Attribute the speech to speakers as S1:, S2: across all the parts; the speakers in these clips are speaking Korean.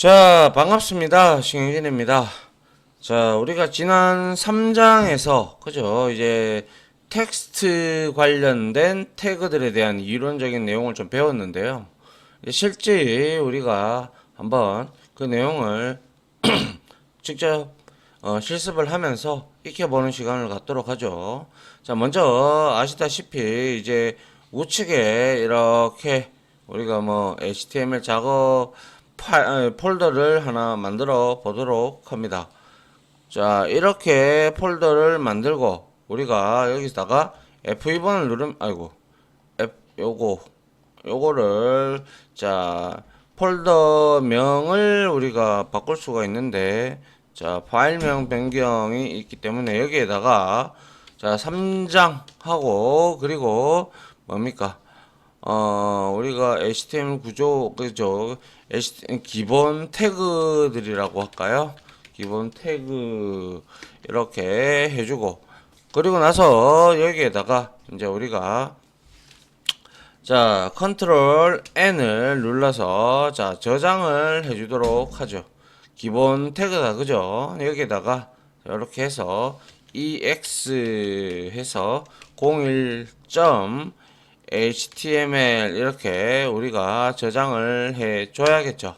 S1: 자, 반갑습니다. 신영진입니다. 자, 우리가 지난 3장에서, 그죠? 이제 텍스트 관련된 태그들에 대한 이론적인 내용을 좀 배웠는데요. 실제 우리가 한번 그 내용을 직접 실습을 하면서 익혀보는 시간을 갖도록 하죠. 자, 먼저 아시다시피 이제 우측에 이렇게 우리가 뭐 HTML 작업 폴더를 하나 만들어 보도록 합니다. 자, 이렇게 폴더를 만들고 우리가 여기다가 F2번을 누르면 요거를 자 폴더명을 우리가 바꿀 수가 있는데, 자 파일명 변경이 있기 때문에 여기에다가 자 3장 하고, 그리고 뭡니까 우리가 HTML 구조, 그죠? 기본 태그들이라고 할까요? 기본 태그 이렇게 해주고, 그리고 나서 여기에다가 이제 우리가 자 컨트롤 N을 눌러서 자 저장을 해주도록 하죠. 기본 태그다, 그죠? 여기에다가 이렇게 해서 ex 해서 01.html 이렇게 우리가 저장을 해 줘야겠죠.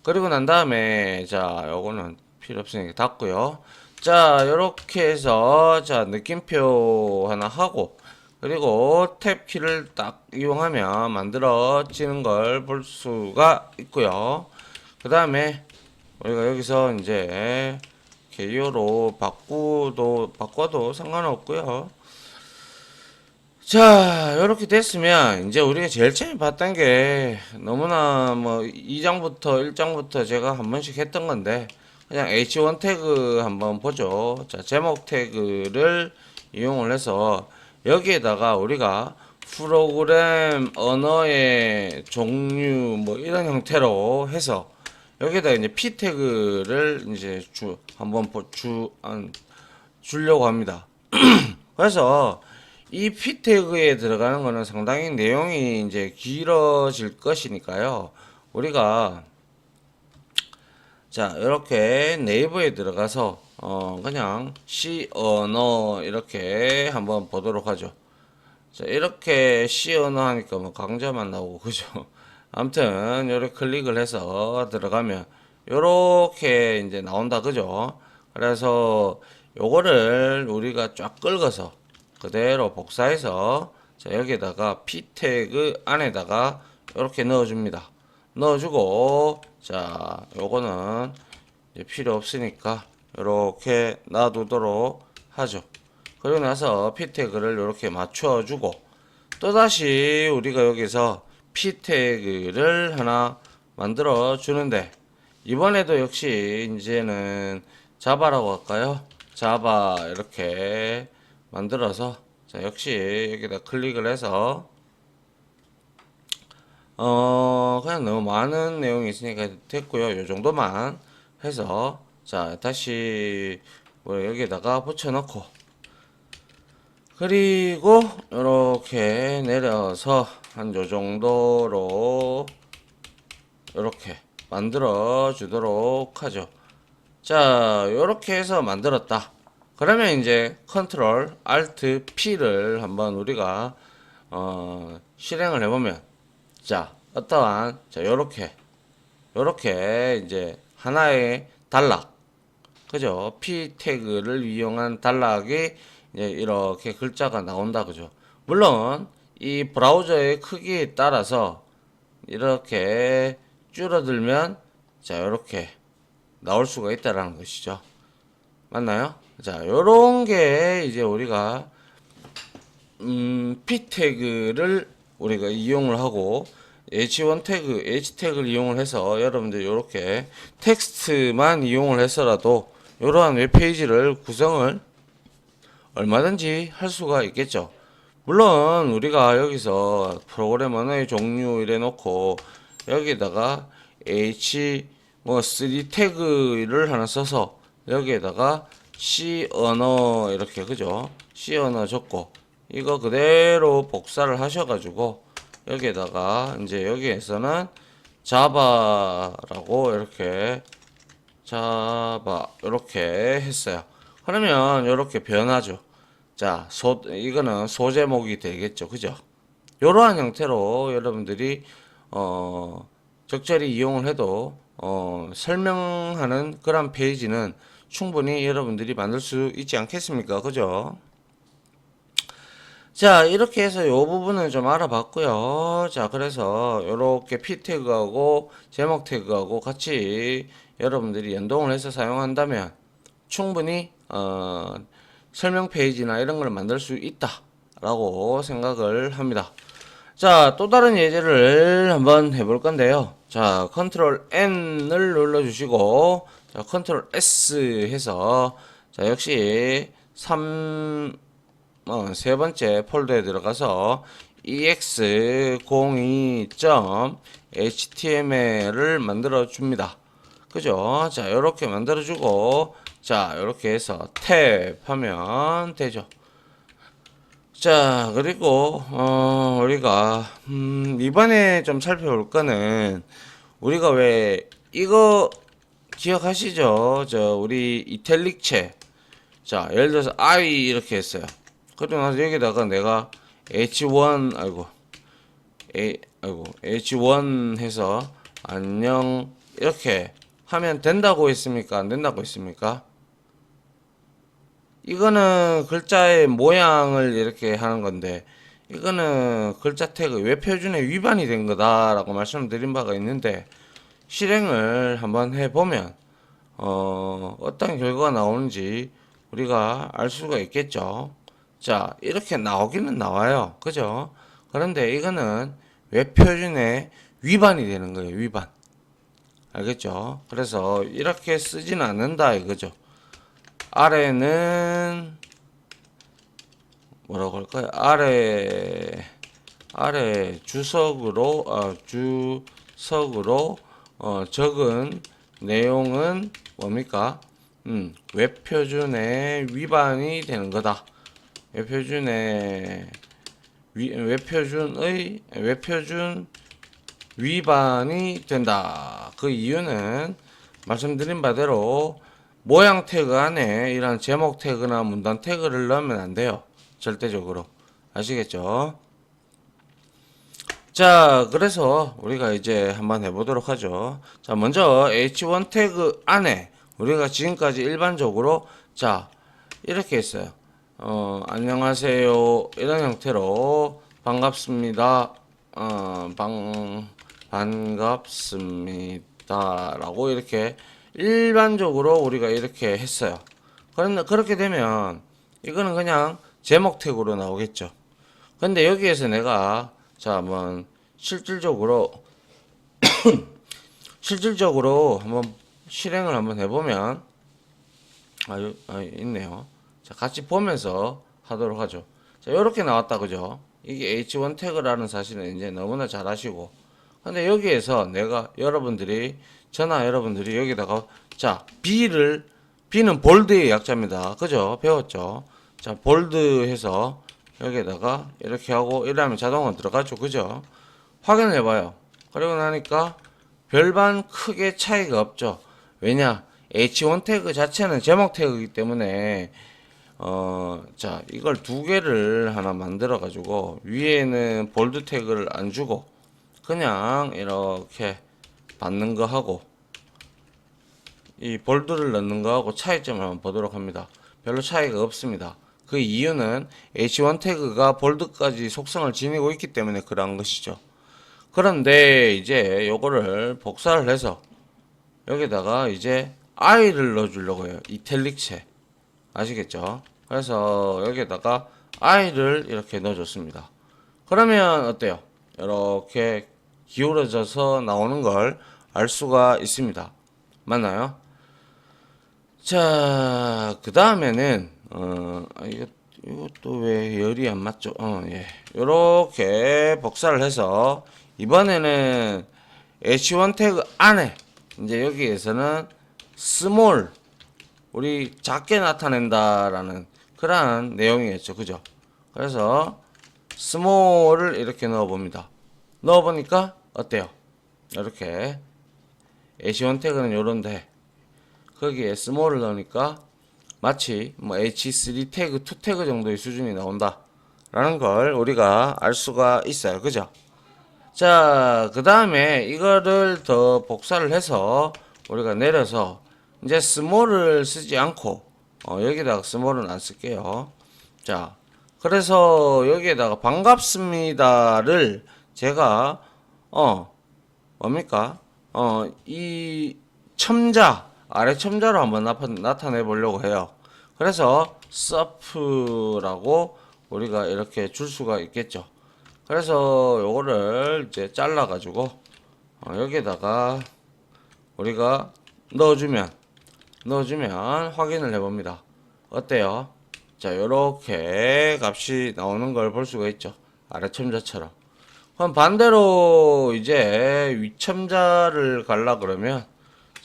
S1: 그리고 난 다음에 자 요거는 필요 없으니까 닫고요. 자 요렇게 해서 자 느낌표 하나 하고, 그리고 탭 키를 딱 이용하면 만들어지는 걸 볼 수가 있고요. 그 다음에 우리가 여기서 이제 개요로 바꿔도 상관없고요. 자, 이렇게 됐으면 이제 우리가 제일 처음에 봤던 게 너무나 뭐 2장부터 1장부터 제가 한 번씩 했던 건데, 그냥 H1 태그 한번 보죠. 자, 제목 태그를 이용을 해서 여기에다가 우리가 프로그램 언어의 종류 뭐 이런 형태로 해서 여기에다 이제 P 태그를 이제 주려고 합니다. 그래서 이 P 태그에 들어가는 거는 상당히 내용이 이제 길어질 것이니까요. 우리가 자 이렇게 네이버에 들어가서 그냥 C 언어 이렇게 한번 보도록 하죠. 자 이렇게 C 언어 하니까 뭐 강좌만 나오고, 그죠? 아무튼 요렇게 클릭을 해서 들어가면 요렇게 이제 나온다, 그죠? 그래서 요거를 우리가 쫙 긁어서 그대로 복사해서 자 여기에다가 P 태그 안에다가 이렇게 넣어줍니다. 넣어주고 자 요거는 이제 필요 없으니까 이렇게 놔두도록 하죠. 그리고 나서 P 태그를 이렇게 맞춰주고, 또다시 우리가 여기서 P 태그를 하나 만들어 주는데, 이번에도 역시 이제는 자바라고 할까요? 자바 이렇게 만들어서 자 역시 여기다 클릭을 해서 그냥 너무 많은 내용이 있으니까 됐고요. 요 정도만 해서 자 다시 뭐 여기다가 붙여넣고, 그리고 이렇게 내려서 한 요 정도로 이렇게 만들어 주도록 하죠. 자 요렇게 해서 만들었다. 그러면 이제 컨트롤 알트 P를 한번 우리가 실행을 해보면 자 어떠한 자 요렇게 이제 하나의 단락, 그죠? P 태그를 이용한 단락이 이제 이렇게 글자가 나온다, 그죠? 물론 이 브라우저의 크기에 따라서 이렇게 줄어들면 자 이렇게 나올 수가 있다라는 것이죠. 맞나요? 자 요런 게 이제 우리가 P 태그를 우리가 이용을 하고 H1 태그, H 태그를 이용을 해서 여러분들 이렇게 텍스트만 이용을 해서라도 이러한 웹페이지를 구성을 얼마든지 할 수가 있겠죠. 물론 우리가 여기서 프로그램 언어의 종류 이래 놓고 여기다가 H 뭐 3 태그를 하나 써서 여기에다가 C 언어 이렇게, 그죠? C 언어 적고 이거 그대로 복사를 하셔가지고 여기에다가 이제 여기에서는 자바라고 이렇게 자바 이렇게 했어요. 그러면 이렇게 변하죠. 자, 이거는 소제목이 되겠죠. 그죠? 이러한 형태로 여러분들이 적절히 이용을 해도 설명하는 그런 페이지는 충분히 여러분들이 만들 수 있지 않겠습니까? 그죠? 자, 이렇게 해서 이 부분을 좀 알아봤고요. 자, 그래서 이렇게 P 태그하고 제목 태그하고 같이 여러분들이 연동을 해서 사용한다면 충분히 설명 페이지나 이런 걸 만들 수 있다라고 생각을 합니다. 자, 또 다른 예제를 한번 해볼 건데요. 자, 컨트롤 N을 눌러주시고, 자, 컨트롤 S 해서, 자, 역시 세 번째 폴더에 들어가서 ex02.html을 만들어 줍니다. 그죠? 자, 이렇게 만들어 주고, 자, 이렇게 해서 탭 하면 되죠. 자, 그리고 우리가 이번에 좀 살펴볼 거는 우리가 왜 이거 기억하시죠? 저 우리 이탈릭체. 자, 예를 들어서 I 이렇게 했어요. 그리고 나서 여기다가 내가 H1 H1 해서 안녕 이렇게 하면 된다고 했습니까? 안 된다고 했습니까? 이거는 글자의 모양을 이렇게 하는 건데 이거는 글자 태그 웹 표준에 위반이 된 거다라고 말씀드린 바가 있는데 실행을 한번 해보면 어떤 결과가 나오는지 우리가 알 수가 있겠죠. 자, 이렇게 나오기는 나와요. 그죠? 그런데 이거는 웹 표준에 위반이 되는 거예요. 위반. 알겠죠? 그래서 이렇게 쓰지는 않는다 이거죠. 아래는 뭐라고 할까요? 아래 주석으로 적은 내용은 뭡니까? 웹 표준에 위반이 되는 거다. 웹 표준 위반이 된다. 그 이유는 말씀드린 바대로 모양 태그 안에 이런 제목 태그나 문단 태그를 넣으면 안 돼요. 절대적으로. 아시겠죠? 자, 그래서 우리가 이제 한번 해보도록 하죠. 자, 먼저 H1 태그 안에 우리가 지금까지 일반적으로 자, 이렇게 했어요. 안녕하세요. 이런 형태로 반갑습니다. 반갑습니다. 라고 이렇게 일반적으로 우리가 이렇게 했어요. 그런데 그렇게 되면 이거는 그냥 제목 태그로 나오겠죠. 근데 여기에서 내가 자 한번 실질적으로 한번 실행을 한번 해보면 있네요. 자, 같이 보면서 하도록 하죠. 자, 이렇게 나왔다 그죠? 이게 H1 태그라는 사실은 이제 너무나 잘 아시고, 근데 여기에서 내가 여러분들이 여기다가 자 B는 볼드의 약자입니다. 그죠? 배웠죠? 자, 볼드 해서 여기에다가 이렇게 하고 이러면 자동으로 들어가죠. 그죠? 확인을 해봐요. 그리고 나니까 별반 크게 차이가 없죠. 왜냐? H1 태그 자체는 제목 태그이기 때문에 자, 이걸 두 개를 하나 만들어 가지고 위에는 볼드 태그를 안 주고 그냥 이렇게 받는 거 하고 이 볼드를 넣는 거 하고 차이점을 한번 보도록 합니다. 별로 차이가 없습니다. 그 이유는 H1 태그가 볼드까지 속성을 지니고 있기 때문에 그런 것이죠. 그런데 이제 요거를 복사를 해서 여기다가 이제 I를 넣어주려고 해요. 이탈릭체. 아시겠죠? 그래서 여기에다가 I를 이렇게 넣어줬습니다. 그러면 어때요? 이렇게 기울어져서 나오는 걸 알 수가 있습니다. 맞나요? 자, 그 다음에는, 이것도 왜 열이 안 맞죠? 예. 요렇게 복사를 해서, 이번에는 H1 태그 안에, 이제 여기에서는 스몰, 우리 작게 나타낸다라는 그러한 내용이겠죠. 그죠? 그래서 스몰을 이렇게 넣어봅니다. 넣어보니까 어때요? 이렇게 H1 태그는 요런데 거기에 스몰을 넣으니까 마치 뭐 H3 태그, 2 태그 정도의 수준이 나온다 라는 걸 우리가 알 수가 있어요. 그죠? 자, 그 다음에 이거를 더 복사를 해서 우리가 내려서 이제 스몰을 쓰지 않고 여기다가 스몰은 안 쓸게요. 자, 그래서 여기에다가 반갑습니다를 제가 뭡니까? 이 첨자 아래 첨자로 한번 나타내 보려고 해요. 그래서 서프라고 우리가 이렇게 줄 수가 있겠죠. 그래서 요거를 이제 잘라 가지고 여기에다가 우리가 넣어주면 확인을 해봅니다. 어때요? 자, 요렇게 값이 나오는 걸 볼 수가 있죠. 아래 첨자처럼. 그럼 반대로 이제 위첨자를 갈라 그러면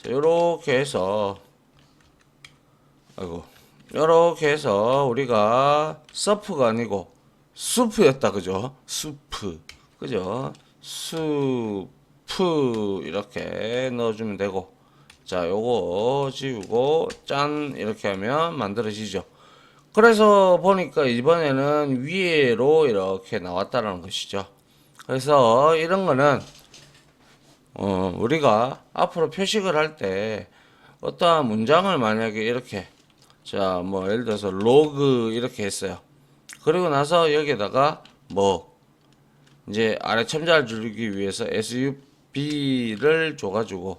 S1: 자, 요렇게 해서 요렇게 해서 우리가 서프가 아니고 수프였다. 그죠? 수프. 그죠? 수프 이렇게 넣어주면 되고 자, 요거 지우고 짠 이렇게 하면 만들어지죠. 그래서 보니까 이번에는 위에로 이렇게 나왔다라는 것이죠. 그래서 이런 거는 우리가 앞으로 표식을 할 때 어떠한 문장을 만약에 이렇게 자, 뭐 예를 들어서 로그 이렇게 했어요. 그리고 나서 여기에다가 뭐 이제 아래 첨자를 주기 위해서 SUB를 줘가지고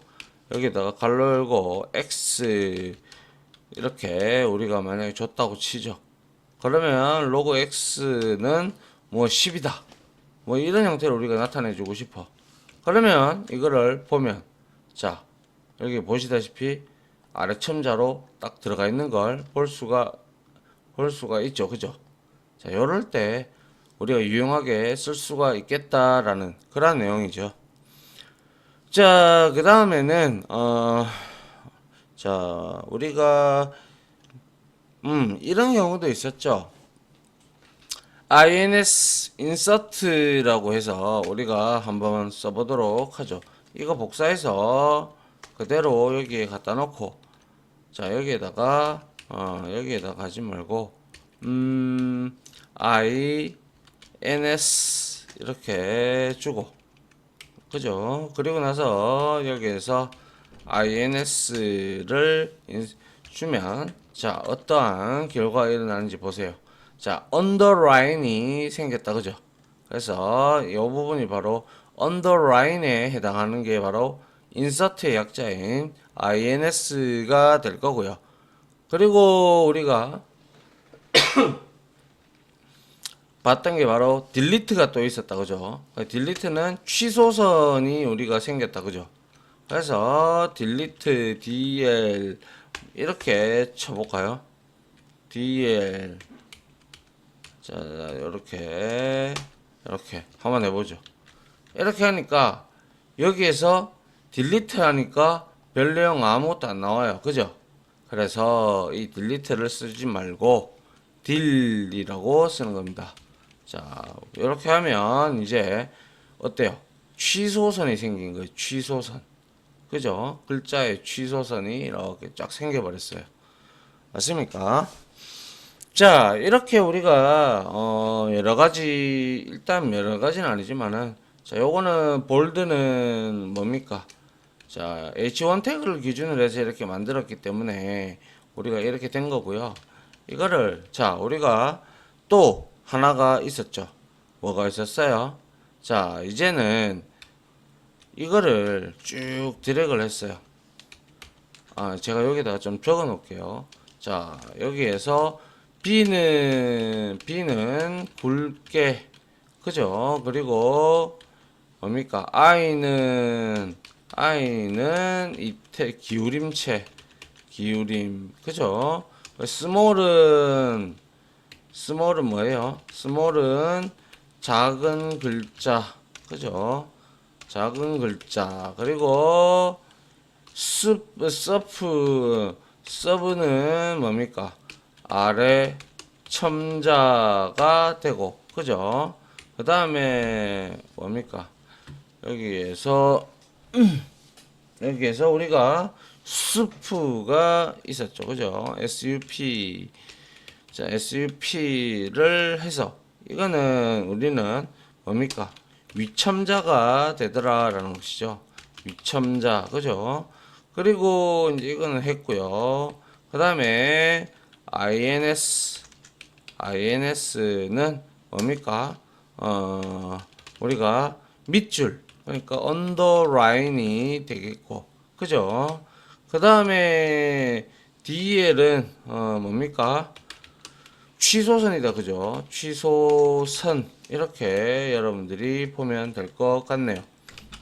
S1: 여기다가 가로 열고 X 이렇게 우리가 만약에 줬다고 치죠. 그러면 로그 X는 뭐 10이다. 뭐 이런 형태로 우리가 나타내 주고 싶어. 그러면 이거를 보면 자, 여기 보시다시피 아래 첨자로 딱 들어가 있는 걸 볼 수가 있죠. 그죠? 자, 요럴 때 우리가 유용하게 쓸 수가 있겠다라는 그런 내용이죠. 자, 그 다음에는 자, 우리가 이런 경우도 있었죠. ins insert라고 해서 우리가 한번 써보도록 하죠. 이거 복사해서 그대로 여기에 갖다 놓고 자, 여기에다가 여기에다가 하지 말고 ins 이렇게 주고 그죠? 그리고 나서 여기에서 ins를 주면 자, 어떠한 결과가 일어나는지 보세요. 자, 언더라인이 생겼다. 그죠? 그래서 이 부분이 바로 언더라인에 해당하는 게 바로 인서트의 약자인 ins가 될 거고요. 그리고 우리가 봤던 게 바로 딜리트가 또 있었다. 그죠? 딜리트는 취소선이 우리가 생겼다. 그죠? 그래서 딜리트 dl 이렇게 쳐볼까요? dl 자, 이렇게 한번 해보죠. 이렇게 하니까 여기에서 딜리트 하니까 별 내용 아무것도 안 나와요. 그죠? 그래서 이 딜리트를 쓰지 말고 딜이라고 쓰는 겁니다. 자, 이렇게 하면 이제 어때요? 취소선이 생긴 거예요. 취소선. 그죠? 글자에 취소선이 이렇게 쫙 생겨버렸어요. 맞습니까? 자, 이렇게 우리가 여러 가지 일단 여러 가지는 아니지만은 자, 요거는 볼드는 뭡니까? 자, H1 태그를 기준으로 해서 이렇게 만들었기 때문에 우리가 이렇게 된 거고요. 이거를 자, 우리가 또 하나가 있었죠. 뭐가 있었어요? 자, 이제는 이거를 쭉 드래그를 했어요. 제가 여기다가 좀 적어 놓을게요. 자, 여기에서 B는 굵게 그죠? 그리고 뭡니까? I는 기울임체 기울임 그죠? 스몰은 뭐예요? 스몰은 작은 글자 그죠? 작은 글자 그리고 서브는 뭡니까? 아래 첨자가 되고 그죠? 그 다음에 뭡니까? 여기에서 여기에서 우리가 sup가 있었죠. 그죠? sup. 자, sup를 해서 이거는 우리는 뭡니까? 위첨자가 되더라라는 것이죠. 위첨자. 그죠? 그리고 이제 이거는 했고요. 그다음에 ins는 뭡니까? 우리가 밑줄, 그러니까 언더라인이 되겠고, 그죠? 그 다음에 DL은 뭡니까? 취소선이다, 그죠? 취소선, 이렇게 여러분들이 보면 될 것 같네요.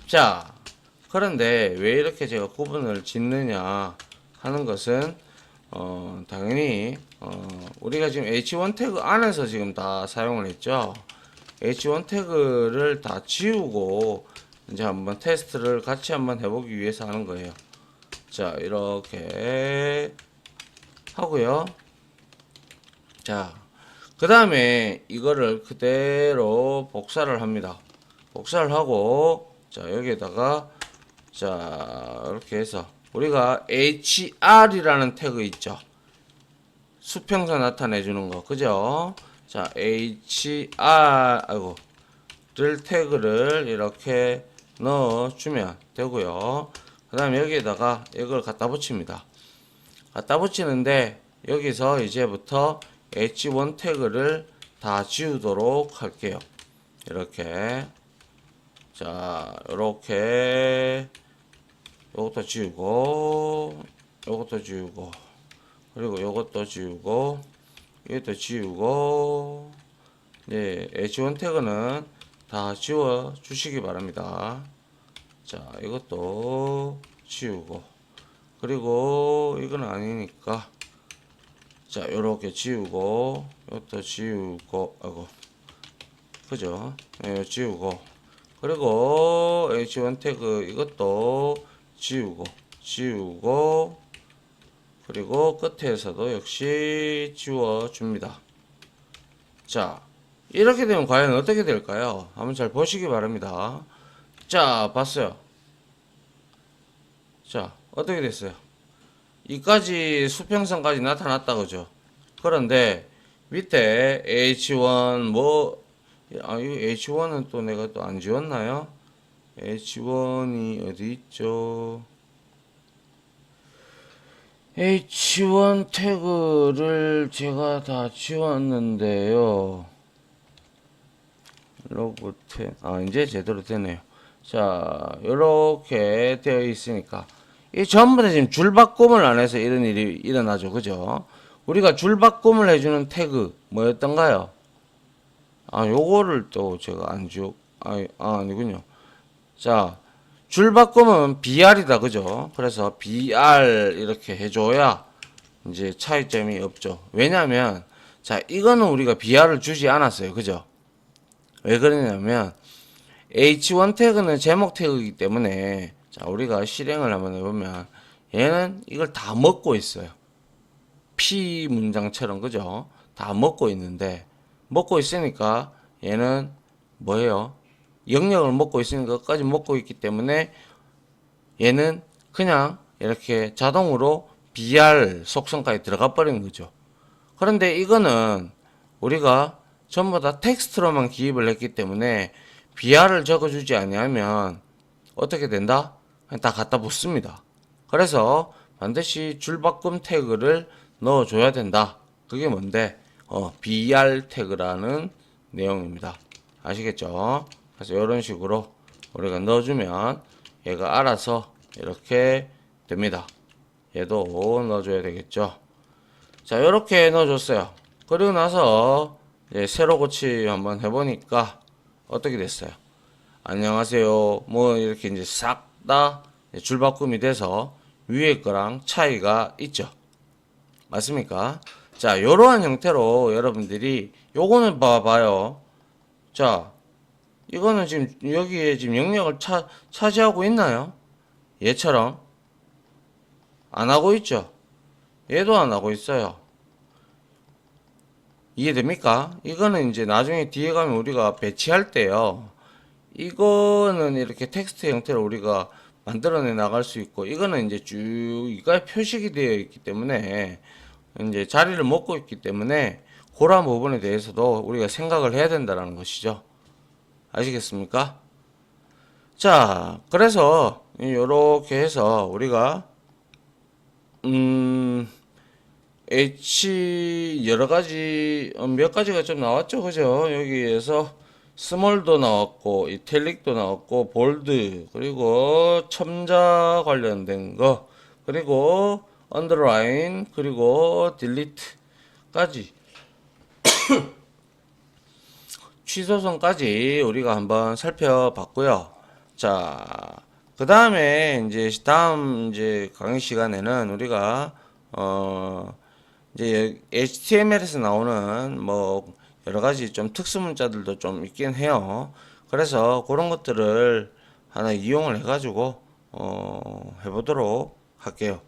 S1: 자, 그런데 왜 이렇게 제가 구분을 짓느냐 하는 것은 당연히 우리가 지금 H1 태그 안에서 지금 다 사용을 했죠. H1 태그를 다 지우고 이제 한번 테스트를 같이 한번 해보기 위해서 하는 거예요. 자, 이렇게 하고요. 자, 그 다음에 이거를 그대로 복사를 합니다. 복사를 하고, 자, 여기에다가, 자, 이렇게 해서 우리가 HR이라는 태그 있죠. 수평선 나타내주는 거, 그죠? 자, 를 태그를 이렇게 넣어주면 되고요. 그 다음에 여기에다가 이걸 갖다 붙입니다. 갖다 붙이는데 여기서 이제부터 H1 태그를 다 지우도록 할게요. 이렇게. 자, 이렇게 요것도 지우고, 요것도 지우고, 그리고 요것도 지우고, 이것도 지우고, 네, H1 태그는 다 지워 주시기 바랍니다. 자, 이것도 지우고, 그리고 이건 아니니까, 자, 요렇게 지우고, 이것도 지우고, 아이고, 그죠? 네, 지우고, 그리고 H1 태그 이것도 지우고, 지우고, 그리고 끝에서도 역시 지워줍니다. 자, 이렇게 되면 과연 어떻게 될까요? 한번 잘 보시기 바랍니다. 자, 봤어요. 자, 어떻게 됐어요? 이까지 수평선까지 나타났다, 그죠? 그런데 밑에 H1 뭐, 이거 H1은 또 내가 또 안 지웠나요? H1이 어디 있죠? H1 태그를 제가 다 지웠는데요. 로그 10. 이제 제대로 되네요. 자, 요렇게 되어 있으니까. 이 전부 다 지금 줄바꿈을 안 해서 이런 일이 일어나죠. 그죠? 우리가 줄바꿈을 해주는 태그, 뭐였던가요? 요거를 또 제가 안 지워, 아니군요. 자, 줄바꿈은 BR이다. 그죠? 그래서 BR 이렇게 해줘야 이제 차이점이 없죠. 왜냐면, 자, 이거는 우리가 BR을 주지 않았어요. 그죠? 왜 그러냐면, H1 태그는 제목 태그이기 때문에, 자, 우리가 실행을 한번 해보면, 얘는 이걸 다 먹고 있어요. P 문장처럼, 그죠? 다 먹고 있는데, 먹고 있으니까, 얘는 뭐예요? 영역을 먹고 있으니까 끝까지 먹고 있기 때문에, 얘는 그냥 이렇게 자동으로 BR 속성까지 들어가 버리는 거죠. 그런데 이거는 우리가 전부 다 텍스트로만 기입을 했기 때문에 BR을 적어주지 아니하면 어떻게 된다? 그냥 다 갖다 붙습니다. 그래서 반드시 줄바꿈 태그를 넣어줘야 된다. 그게 뭔데? BR 태그라는 내용입니다. 아시겠죠? 그래서 이런 식으로 우리가 넣어주면 얘가 알아서 이렇게 됩니다. 얘도 넣어줘야 되겠죠. 자, 이렇게 넣어줬어요. 그리고 나서 이제 세로 고치 한번 해보니까 어떻게 됐어요? 안녕하세요. 뭐 이렇게 이제 싹 다 줄바꿈이 돼서 위에 거랑 차이가 있죠. 맞습니까? 자, 이러한 형태로 여러분들이 요거는 봐봐요. 자, 이거는 지금 여기에 지금 영역을 차지하고 있나요? 얘처럼 안 하고 있죠. 얘도 안 하고 있어요. 이해됩니까? 이거는 이제 나중에 뒤에 가면 우리가 배치할 때요. 이거는 이렇게 텍스트 형태로 우리가 만들어내 나갈 수 있고, 이거는 이제 쭉 이가 표식이 되어 있기 때문에 이제 자리를 먹고 있기 때문에 그런 부분에 대해서도 우리가 생각을 해야 된다는 것이죠. 아시겠습니까? 자, 그래서 이렇게 해서 우리가 H 여러 가지 몇 가지가 좀 나왔죠, 그죠? 여기에서 스몰도 나왔고 이탈릭도 나왔고 볼드 그리고 첨자 관련된 거 그리고 언더라인 그리고 딜리트까지 취소선까지 우리가 한번 살펴봤고요. 자, 그 다음에 이제 다음 이제 강의 시간에는 우리가 이제 HTML에서 나오는 뭐 여러 가지 좀 특수 문자들도 좀 있긴 해요. 그래서 그런 것들을 하나 이용을 해가지고 해보도록 할게요.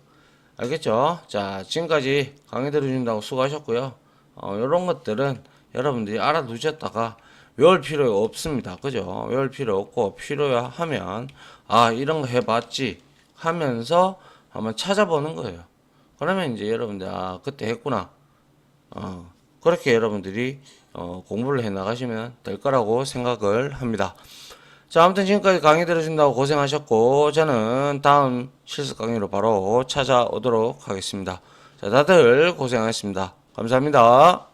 S1: 알겠죠? 자, 지금까지 강의 들어준다고 수고하셨고요. 이런 것들은 여러분들이 알아두셨다가 외울 필요 없습니다. 그죠? 외울 필요 없고 필요하면 아 이런 거 해봤지 하면서 한번 찾아보는 거예요. 그러면 이제 여러분들 아 그때 했구나. 그렇게 여러분들이 공부를 해 나가시면 될 거라고 생각을 합니다. 자, 아무튼 지금까지 강의 들어준다고 고생하셨고 저는 다음 실습 강의로 바로 찾아오도록 하겠습니다. 자, 다들 고생하셨습니다. 감사합니다.